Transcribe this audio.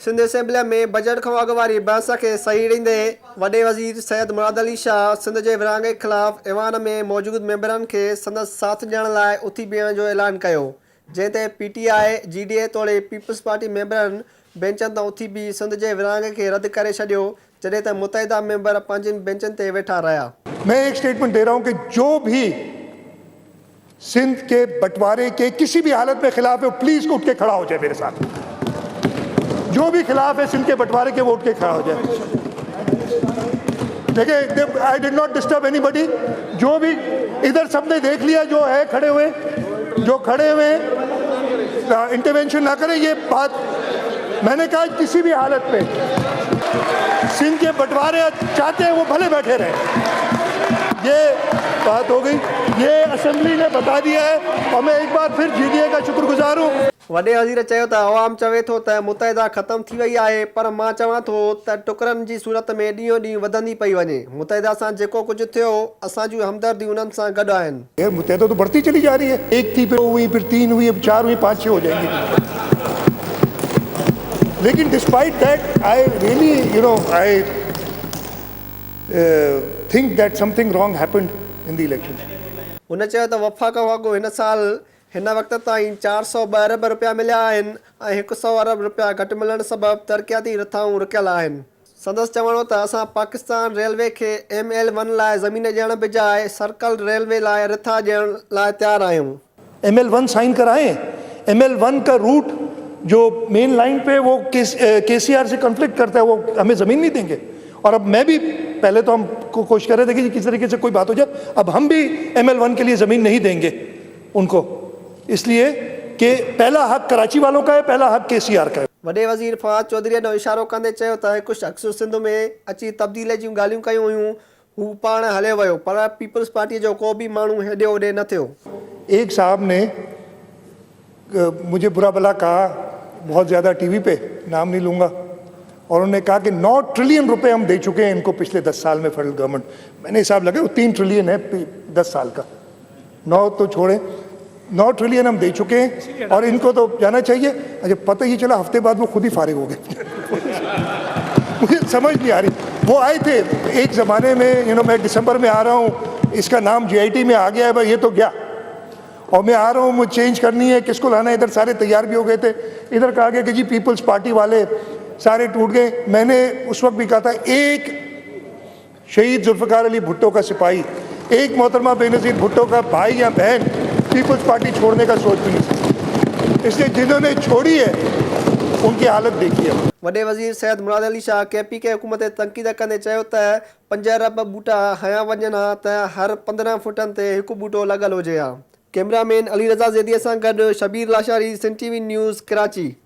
Sindh assembly में budget खां अॻु वारी बहस खे सही ॾींदे वॾे वज़ीर सैयद मुराद अली शाह सिंध जे विरहाङे ख़िलाफ़ ऐवान में मौजूदु मेंबरनि खे संदसि साथ ॾियण लाइ उथी बीहण जो ऐलान कयो, जंहिं ते PTI GDA तोड़े पीपल्स पार्टी मेंबरनि बेंचनि तां उथी बीह सिंध जे विरहाङे खे रद्द करे छॾियो, जॾहिं त मुतहिदा मेंबर पंहिंजनि बेंचनि ते वेठा रहिया। मैं एक स्टेटमेंट दे रहा हूं कि जो भी सिंध के बंटवारे के किसी भी हालत में खिलाफ है वो प्लीज उठ के खड़ा हो जाए मेरे साथ। जो भी खिलाफ है सिंध के बंटवारे के वो उठ के खड़ा हो जाए। देखिए, I did not disturb anybody. जो भी इधर सबने देख लिया, जो है खड़े हुए, जो खड़े हुए इंटरवेंशन ना करें। ये बात मैंने कहा, किसी भी हालत में सिंध के बंटवारे चाहते हैं वो भले बैठे रहे। ये बात हो गई, ये असेंबली ने बता दिया है और मैं एक बार फिर GDA का शुक्रगुजार हूँ। वॾे वज़ीर चयो त अवाम चवे थो त मुतहिदा ख़तमु थी वई आहे, पर मां चवां थो त टुकरनि जी सूरत में ॾींहों ॾींहुं वधंदी पई वञे। मुतहिदा सां जेको कुझु थियो, असां जूं हमदर्दियूं उन्हनि सां गॾु आहिनि। ये मुतहिदा तो बढ़ती चली जा रही है। एक थी, फिर हुई, फिर 3 हुई, अब 4 हुई, 5-6 हो जाएंगी। लेकिन despite that I really I think that something wrong happened in the election. हुन चयो त वफ़ाक़ वांगुरु हिन साल हिन वक़्त ताईं 402 अरब रुपया मिलिया आहिनि ऐं 100 अरब रुपया घटि मिलण सबबि तरक़ियाती रिथाऊं रुकियल आहिनि। संदसि चवणो त असां पाकिस्तान रेलवे खे ML1 लाइ ज़मीन ॾियण बजाए सर्कल रेलवे लाइ रिथा ॾियण लाइ तयारु आहियूं। ML1 साइन कराएं। ML1 का रूट जो मेन लाइन पे वो KCR से कॉन्फ्लिक्ट करता है, वो हमें ज़मीन नहीं देंगे। और अब मैं भी, पहले तो हम कोशिश कर रहे थे कि किस तरीके से कोई बात हो जाए, अब हम भी ML1 के लिए ज़मीन नहीं देंगे उनको, इसलिए कि पहला हक कराची वालों का है, पहला हक KCR का है। वॾे वज़ीर फवाद चौधरी ॾो इशारो कंदे चयो त हिकु शख़्स सिंध में अची तब्दीलीअ जूं ॻाल्हियूं कयूं हुयूं, हू पाण हले वियो, पर पीपल्स पार्टीअ जो को बि माण्हू हेॾे होॾे न थियो। एक साहब ने मुझे बुरा भला कहा बहुत ज़्यादा TV पे, नाम नहीं लूँगा, और उन्होंने कहा कि 9 ट्रिलियन रुपए हम दे चुके हैं इनको पिछले 10 साल में फेडरल गवर्नमेंट। मैंने हिसाब लगा, वो 3 ट्रिलियन है 10 साल का, 9 तो छोड़े, 9 ट्रिलियन हम दे चुके हैं और इनको तो जाना चाहिए। अच्छा, पता ही चला हफ्ते बाद वो खुद ही फारिग हो गए। मुझे समझ नहीं आ रही। वो आए थे एक ज़माने में, मैं दिसंबर में आ रहा हूँ, इसका नाम GIT में आ गया है भाई, ये तो गया, और मैं आ रहा हूँ, मुझे चेंज करनी है, किसको लाना है। इधर सारे तैयार भी हो गए थे, इधर कहा गया कि जी पीपल्स पार्टी वाले सारे टूट गए। मैंने उस वक्त भी कहा था, एक शहीद जुल्फ़िकार अली भुट्टो का सिपाही, एक मोहतरमा बेनज़ीर भुट्टो का भाई या बहन पीपल्स पार्टी छोड़ने का सोच भी नहीं सकते। इसलिए जिन्होंने छोड़ी है उनकी हालत देखी है। वॾे वज़ीर सैयद मुराद अली शाह KPK हुकूमत ते तनक़ीद कंदे चयो त 5 अरब बूटा हया वञनि हा त हर 15 फुटनि ते हिकु बूटो लॻल हुजे हा। कैमरामैन अली रज़ा ज़ैदीअ सां गॾु शबीर लाशारी, सिंध TV न्यूज़, कराची।